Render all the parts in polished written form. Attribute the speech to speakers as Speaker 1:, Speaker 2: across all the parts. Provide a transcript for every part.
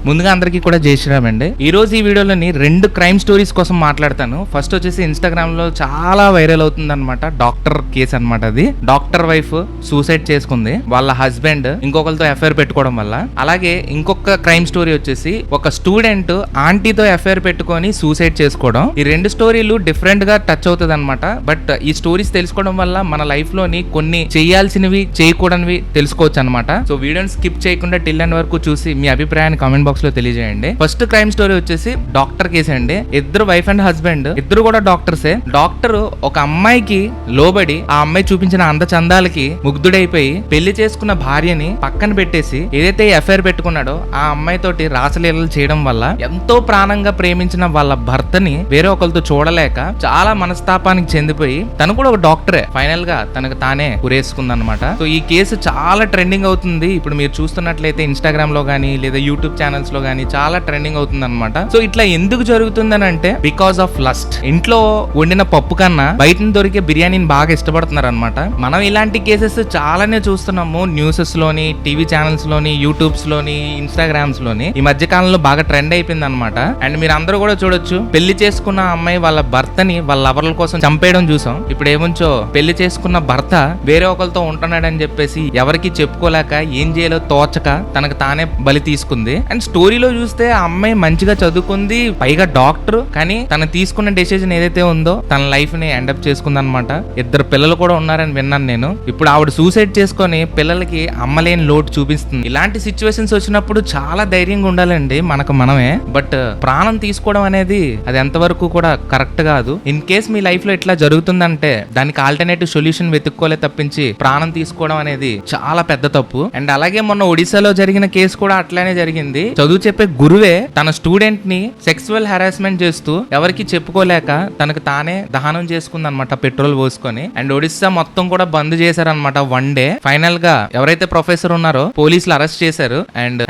Speaker 1: ముందుగా అందరికీ కూడా జై శ్రీరామ్ అండి. ఈ రోజు ఈ వీడియోలోని 2 క్రైమ్ స్టోరీస్ కోసం మాట్లాడతాను. ఫస్ట్ వచ్చేసి ఇన్స్టాగ్రామ్ లో చాలా వైరల్ అవుతుంది అనమాట డాక్టర్ కేసు అనమాట. అది డాక్టర్ వైఫ్ సూసైడ్ చేసుకుంది వాళ్ళ హస్బెండ్ ఇంకొకరితో ఎఫ్ఐఆర్ పెట్టుకోవడం వల్ల. అలాగే ఇంకొక క్రైమ్ స్టోరీ వచ్చేసి ఒక స్టూడెంట్ ఆంటీతో ఎఫ్ఐఆర్ పెట్టుకొని సూసైడ్ చేసుకోవడం. ఈ 2 స్టోరీలు డిఫరెంట్ గా టచ్ అవుతుంది అనమాట. బట్ ఈ స్టోరీస్ తెలుసుకోవడం వల్ల మన లైఫ్ లోని కొన్ని చేయాల్సినవి చేయకూడనివి తెలుసుకోవచ్చు అనమాట. సో వీడియోని స్కిప్ చేయకుండా టిల్ అండ్ వరకు చూసి మీ అభిప్రాయాన్ని కామెంట్ బాక్స్ లో తెలియజేయండి. ఫస్ట్ క్రైమ్ స్టోరీ వచ్చేసి డాక్టర్ కేసు అండి. ఇద్దరు వైఫ్ అండ్ హస్బెండ్ ఇద్దరు కూడా డాక్టర్సే. డాక్టర్ ఒక అమ్మాయికి లోబడి ఆ అమ్మాయి చూపించిన అందచందాలకి ముగ్ధుడైపోయి పెళ్లి చేసుకున్న భార్యని పక్కన పెట్టేసి ఏదైతే ఎఫ్ఐఆర్ పెట్టుకున్నాడో ఆ అమ్మాయి తోటి రాసలీలలు చేయడం వల్ల ఎంతో ప్రాణంగా ప్రేమించిన వాళ్ళ భర్తని వేరే ఒకరితో చూడలేక చాలా మనస్తాపానికి చెందిపోయి తను కూడా ఒక డాక్టరే ఫైనల్ గా తనకు తానే ఉరేసుకుందన్నమాట. సో ఈ కేసు చాలా ట్రెండింగ్ అవుతుంది. ఇప్పుడు మీరు చూస్తున్నట్లయితే ఇన్స్టాగ్రామ్ లో గానీ లేదా యూట్యూబ్ ఛానల్స్ లో గానీ చాలా ట్రెండింగ్ అవుతుంది అనమాట. సో ఇట్లా ఎందుకు జరుగుతుందని అంటే బికాస్ ఆఫ్ లస్ట్. ఇంట్లో వండిన పప్పు కన్నా బయట దొరికే బిర్యానీని బాగా ఇష్టపడుతున్నారు అనమాట. మనం ఇలాంటి కేసెస్ చాలానే చూస్తున్నాము న్యూసెస్ లోని, టీవీ ఛానల్స్ లోని, యూట్యూబ్స్ లోని, ఇన్స్టాగ్రామ్స్ లోని. ఈ మధ్య కాలంలో బాగా ట్రెండ్ అయిపోయింది అనమాట. అండ్ మీరు అందరూ కూడా చూడొచ్చు, పెళ్లి చేసుకున్న అమ్మాయి వాళ్ళ భర్తని వాళ్ళ లవర్ల కోసం చంపేయడం చూసాం. ఇప్పుడు ఏముంచో పెళ్లి చేసుకున్న భర్త వేరే ఒకరితో ఉంటున్నాడని చెప్పేసి ఎవరికి చెప్పుకోలేక ఏం చేయాలో తోచక తనకు తానే బలి తీసుకుంది. అండ్ స్టోరీలో చూస్తే ఆ అమ్మాయి మంచిగా చదువుకుంది, పైగా డాక్టర్. కానీ తను తీసుకున్న డెసిజన్ ఏదైతే ఉందో తన లైఫ్ ని ఎండప్ చేసుకుంది అనమాట. 2 పిల్లలు కూడా ఉన్నారని విన్నాను నేను. ఇప్పుడు ఆవిడ సూసైడ్ చేసుకొని పిల్లలకి అమ్మలేని లోటు చూపిస్తుంది. ఇలాంటి సిచ్యువేషన్స్ వచ్చినప్పుడు చాలా ధైర్యంగా ఉండాలండి మనకు మనమే. బట్ ప్రాణం తీసుకోవడం అనేది అది ఎంతవరకు కూడా కరెక్ట్ కాదు. ఇన్ కేస్ మీ లైఫ్ లో ఇట్లా జరుగుతుందంటే దానికి ఆల్టర్నేటివ్ సొల్యూషన్ వెతుక్కోలే తప్పించి ప్రాణం తీసుకోవడం అనేది చాలా పెద్ద తప్పు. అండ్ అలాగే మొన్న ఒడిశాలో జరిగిన కేసు కూడా అట్లానే జరిగింది. చదువు చెప్పే గురువే తన స్టూడెంట్ ని సెక్సువల్ హెరాస్మెంట్ చేస్తూ ఎవరికి చెప్పుకోలేక తనకు తానే దహనం చేసుకుందనమాట పెట్రోల్ పోసుకొని. అండ్ ఒడిశా మొత్తం కూడా బంద్ చేశారనమాట 1 డే. ఫైనల్ గా ఎవరైతే ప్రొఫెసర్ ఉన్నారో పోలీసులు అరెస్ట్ చేశారు.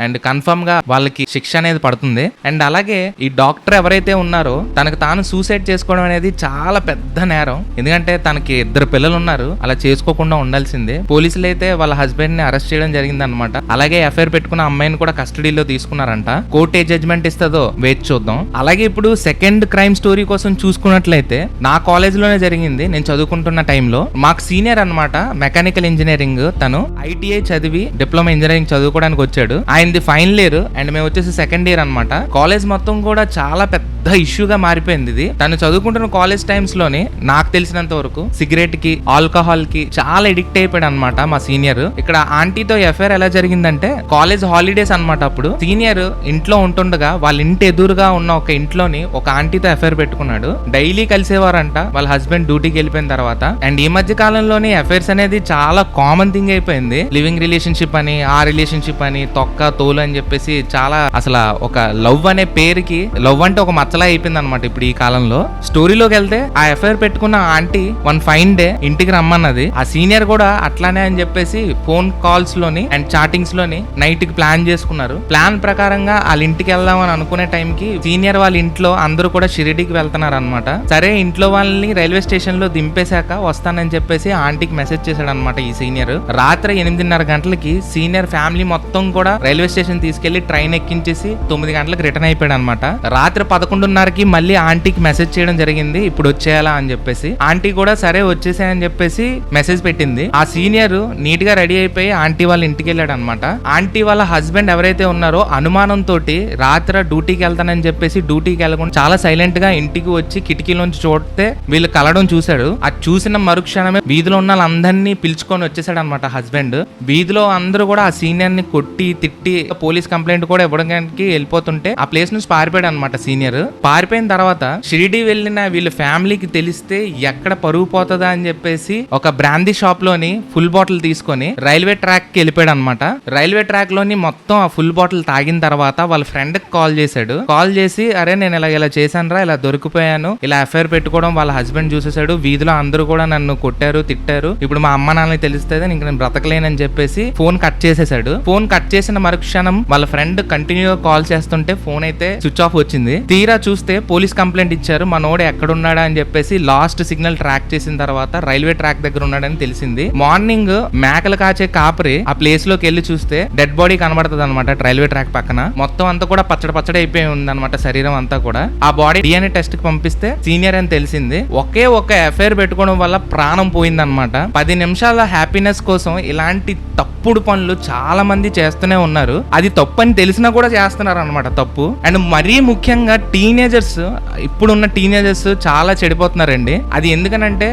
Speaker 1: అండ్ కన్ఫర్మ్ గా వాళ్ళకి శిక్ష అనేది పడుతుంది. అండ్ అలాగే ఈ డాక్టర్ ఎవరైతే ఉన్నారో తనకు తాను సూసైడ్ చేసుకోవడం అనేది చాలా పెద్ద నేరం. ఎందుకంటే తనకి 2 పిల్లలు ఉన్నారు, అలా చేసుకోకుండా ఉండాల్సిందే. పోలీసులు అయితే వాళ్ళ హస్బెండ్ ని అరెస్ట్ చేయడం జరిగింది అనమాట. అలాగే ఎఫ్ఐఆర్ పెట్టుకున్న అమ్మాయిని కూడా కస్టడీలో తీసుకున్నారంట. కోర్టు ఏ జడ్జ్మెంట్ ఇస్తుందో వేచి చూద్దాం. అలాగే ఇప్పుడు సెకండ్ క్రైమ్ స్టోరీ కోసం చూసుకున్నట్లయితే నా కాలేజ్ లోనే జరిగింది. నేను చదువుకుంటున్న టైంలో మాకు సీనియర్ అనమాట, మెకానికల్ ఇంజనీరింగ్. తను ఐటీఐ చదివి డిప్లొమా ఇంజనీరింగ్ చదువుకోవడానికి వచ్చాడు. ఆయనది ఫైనల్ ఇయర్ అండ్ మేము వచ్చేసి సెకండ్ ఇయర్ అనమాట. కాలేజ్ మొత్తం కూడా చాలా పెద్ద ఇష్యూగా మారిపోయింది ఇది. తను చదువుకుంటున్న కాలేజ్ టైమ్స్ లోనే నాకు తెలిసినంత వరకు సిగరెట్ కి, ఆల్కహాల్ కి చాలా ఎడిక్ట్ అయిపోయాడు అనమాట మా సీనియర్. ఇక్కడ ఆంటీతో ఎఫ్ఐఆర్ ఎలా జరిగిందంటే కాలేజ్ హాలిడేస్ అనమాట. అప్పుడు సీనియర్ ఇంట్లో ఉంటుండగా వాళ్ళ ఇంటి ఎదురుగా ఉన్న ఒక ఇంట్లోని ఒక ఆంటీతో ఎఫ్ఐఆర్ పెట్టుకున్నాడు. డైలీ కలిసేవారంట వాళ్ళ హస్బెండ్ డ్యూటీకి వెళ్ళిపోయిన తర్వాత. అండ్ ఈ మధ్య కాలంలోనే అఫైర్స్ అనేది చాలా కామన్ థింగ్ అయిపోయింది. లివింగ్ రిలేషన్షిప్ అని, ఆ రిలేషన్షిప్ అని, తొక్క తోలు అని చెప్పేసి చాలా అసలు ఒక లవ్ అనే పేరుకి లవ్ అంటే ఒక మచ్చలా అయిపోయింది అనమాట ఇప్పుడు ఈ కాలంలో. స్టోరీలోకి వెళ్తే ఆ ఎఫ్ఐఆర్ పెట్టుకున్న ఆంటీ 1 ఫైన్ డే ఇంటికి రమ్మన్నది. ఆ సీనియర్ కూడా అట్లానే అని చెప్పేసి ఫోన్ కాల్స్ లోని అండ్ చాటింగ్స్ లోని నైట్ కి ప్లాన్ చేసుకున్నారు. ప్లాన్ ప్రకారంగా వాళ్ళ ఇంటికి వెళ్దాం అని అనుకునే టైం కి సీనియర్ వాళ్ళ ఇంట్లో అందరూ కూడా షిరిడీకి వెళ్తున్నారు అనమాట. సరే ఇంట్లో వాళ్ళని రైల్వే స్టేషన్ లో దింపేశాక వస్తానని చెప్పేసి ఆంటీకి మెసేజ్ చేశాడు అనమాట ఈ సీనియర్. రాత్రి 8:30 గంటలకి సీనియర్ ఫ్యామిలీ మొత్తం కూడా రైల్వే స్టేషన్ తీసుకెళ్లి ట్రైన్ ఎక్కించేసి 9 గంటలకు రిటర్న్ అయిపోయాడు అనమాట. రాత్రి 11:30కి మళ్ళీ ఆంటీకి మెసేజ్ చేయడం జరిగింది ఇప్పుడు వచ్చేయాలా అని చెప్పేసి. ఆంటీ కూడా సరే వచ్చేసాయని చెప్పేసి మెసేజ్ పెట్టింది. ఆ సీనియర్ నీట్ గా రెడీ అయిపోయి ఆంటీ వాళ్ళ ఇంటికి వెళ్ళాడు అనమాట. ఆంటీ వాళ్ళ హస్బెండ్ ఎవరైతే ఉన్నారో అనుమానం తోటి రాత్రి డ్యూటీకి వెళ్తానని చెప్పేసి డ్యూటీకి వెళ్ళకుండా చాలా సైలెంట్ గా ఇంటికి వచ్చి కిటికీలోంచి చూస్తే వీళ్ళు కలవడం చూశాడు. అది చూసిన మరుక్షణమే వీధిలో ఉన్న వాళ్ళందరినీ పిలుచుకొని వచ్చేసాడు అనమాట హస్బెండ్. వీధిలో అందరూ కూడా ఆ సీనియర్ ని కొట్టి తిట్టి పోలీస్ కంప్లైంట్ కూడా ఇవ్వడానికి వెళ్ళిపోతుంటే ఆ ప్లేస్ నుంచి పారిపోయాడు అనమాట సీనియర్. పారిపోయిన తర్వాత షిరిడీ వెళ్ళిన వీళ్ళ ఫ్యామిలీకి తెలిస్తే ఎక్కడ పరుగు పోతుందా అని చెప్పేసి ఒక బ్రాందీ షాప్ లోని ఫుల్ బాటిల్ తీసుకొని రైల్వే ట్రాక్ కి వెళ్ళిపోయాడు అనమాట. రైల్వే ట్రాక్ లోని మొత్తం ఆ ఫుల్ బాటిల్ తాగిన తర్వాత వాళ్ళ ఫ్రెండ్ కి కాల్ చేశాడు. కాల్ చేసి అరే నేను ఇలా చేశాను రా, ఇలా దొరికిపోయాను, ఇలా ఎఫ్ఐఆర్ పెట్టుకోవడం వాళ్ళ హస్బెండ్ చూసేసాడు, వీధిలో అందరూ కూడా నన్ను కొట్టారు తిట్టారు, ఇప్పుడు మా అమ్మ నాన్నకి తెలిస్తే ఇంక నేను బ్రతకలేనని చెప్పేసి ఫోన్ కట్ చేసేసాడు. ఫోన్ కట్ చేసిన మరుక్షణం వాళ్ళ ఫ్రెండ్ కంటిన్యూగా కాల్ చేస్తుంటే ఫోన్ అయితే స్విచ్ ఆఫ్ వచ్చింది. తీరా చూస్తే పోలీస్ కంప్లైంట్ ఇచ్చారు మనోడు ఎక్కడున్నాడా అని చెప్పేసి. లాస్ట్ సిగ్నల్ ట్రాక్ చేసిన తర్వాత రైల్వే ట్రాక్ దగ్గర ఉన్నాడని తెలిసింది. మార్నింగ్ మేకలు కాచే కాపరి ఆ ప్లేస్ లోకి వెళ్ళి చూస్తే డెడ్ బాడీ కనబడుతుంది అనమాట రైల్వే ట్రాక్ పక్కన. పక్కన మొత్తం అంతా కూడా పచ్చడి అయిపోయి ఉంది అనమాట శరీరం అంతా కూడా. ఆ బాడీ DNA టెస్ట్ కి పంపిస్తే సీనియర్ అని తెలిసింది. ఒకే ఒక అఫైర్ పెట్టుకోవడం వల్ల ప్రాణం పోయిందనమాట. 10 నిమిషాల హ్యాపీనెస్ కోసం ఇలాంటి తప్పుడు పనులు చాలా మంది చేస్తూనే ఉన్నారు. అది తప్పు అని తెలిసినా కూడా చేస్తున్నారు అనమాట తప్పు. అండ్ మరీ ముఖ్యంగా టీనేజర్స్, ఇప్పుడున్న టీనేజర్స్ చాలా చెడిపోతున్నారండి. అది ఎందుకనంటే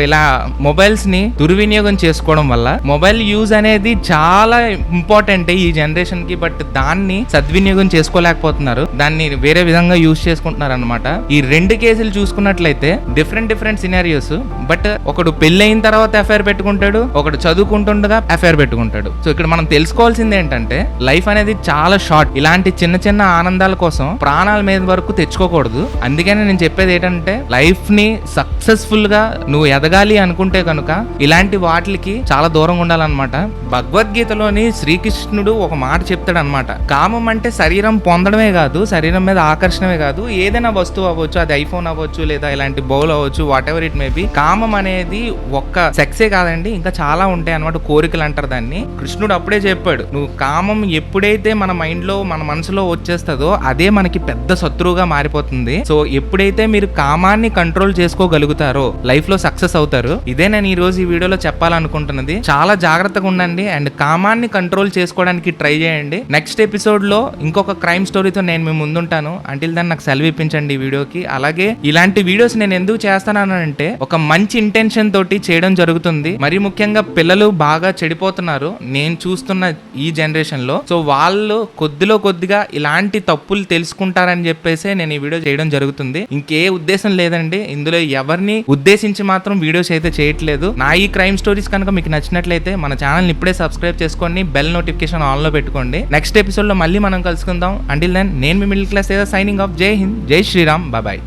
Speaker 1: ఇలా మొబైల్స్ ని దుర్వినియోగం చేసుకోవడం వల్ల. మొబైల్ యూజ్ అనేది చాలా ఇంపార్టెంట్ ఈ జనరేషన్ కి, బట్ దాన్ని సద్వినియోగం చేసుకోలేకపోతున్నారు. దాన్ని వేరే విధంగా యూజ్ చేసుకుంటున్నారు అనమాట. ఈ 2 కేసులు చూసుకున్నట్లయితే డిఫరెంట్ సినారియోస్. బట్ ఒకడు పెళ్ళైన తర్వాత అఫైర్ పెట్టుకుంటాడు, ఒకడు చదువుకుంటుండగా అఫైర్ పెట్టుకుంటాడు. సో ఇక్కడ మనం తెలుసుకోవాల్సింది ఏంటంటే లైఫ్ అనేది చాలా షార్ట్. ఇలాంటి చిన్న ఆనందాల కోసం ప్రాణాల మీద వరకు తెచ్చుకోకూడదు. అందుకని నేను చెప్పేది ఏంటంటే లైఫ్ ని సక్సెస్ఫుల్ గా నువ్వు ఎదగాలి అనుకుంటే కనుక ఇలాంటి వాటికి చాలా దూరంగా ఉండాలన్నమాట. భగవద్గీతలోని శ్రీకృష్ణుడు ఒక మాట చెప్తాడు అనమాట. కామం అంటే శరీరం పొందడమే కాదు, శరీరం మీద ఆకర్షణమే కాదు, ఏదైనా వస్తువు అవ్వచ్చు, అది ఐఫోన్ అవ్వచ్చు లేదా ఇలాంటి బౌల్ అవ్వచ్చు, what ever it may be. కామం అనేది ఒక్క సెక్సే కాదండి, ఇంకా చాలా ఉంటాయి అనమాట. కోరికలు అంటారు దాన్ని. కృష్ణుడు అప్పుడే చెప్పాడు, నువ్వు కామం ఎప్పుడైతే మన మైండ్ లో మన మనసులో వచ్చేస్తుందో అదే మనకి పెద్ద శత్రువుగా మారిపోతుంది. సో ఎప్పుడైతే మీరు కామాన్ని కంట్రోల్ చేసుకోగలుగుతారో లైఫ్ లో సక్సెస్ అవుతారు. ఇదే నేను ఈ రోజు ఈ వీడియోలో చెప్పాలనుకుంటున్నది. చాలా జాగ్రత్తగా ఉండండి అండ్ కామాన్ని కంట్రోల్ చేసుకోవడానికి ట్రై చేయండి. నెక్స్ట్ ఎపిసోడ్ లో ఇంకొక క్రైమ్ స్టోరీతో నేను మీ ముందుంటాను. అంటిల్ దాన్ని నాకు సెలవు ఇప్పించండి ఈ వీడియోకి. అలాగే ఇలాంటి వీడియోస్ నేను ఎందుకు చేస్తానంటే ఒక మంచి ఇంటెన్షన్ తోటి చేయడం జరుగుతుంది. మరి ముఖ్యంగా పిల్లలు బాగా చెడిపోతున్నారు నేను చూస్తున్న ఈ జనరేషన్ లో. సో వాళ్ళు కొద్దిగా ఇలాంటి తప్పులు తెలుసుకుంటారని చెప్పేసి నేను ఈ వీడియో చేయడం జరుగుతుంది. ఇంకే ఉద్దేశం లేదండి. ఇందులో ఎవరిని ఉద్దేశించి మాత్రం వీడియోస్ అయితే చేయట్లేదు. నా ఈ క్రైమ్ స్టోరీస్ కనుక మీకు నచ్చినట్లయితే మన ఛానల్ ఇప్పుడే సబ్స్క్రైబ్ చేసుకోండి, బెల్ నోటిఫికేషన్ ఆన్ లో పెట్టుకోండి. నెక్స్ట్ ఎపిసోడ్ లో మళ్ళీ మనం కలుసుకుందాం. అంటిల్ దెన్ నేను మీ మిడిల్ క్లాస్ సైనింగ్ ఆఫ్. జై హింద్, జై శ్రీరామ్, బాయ్.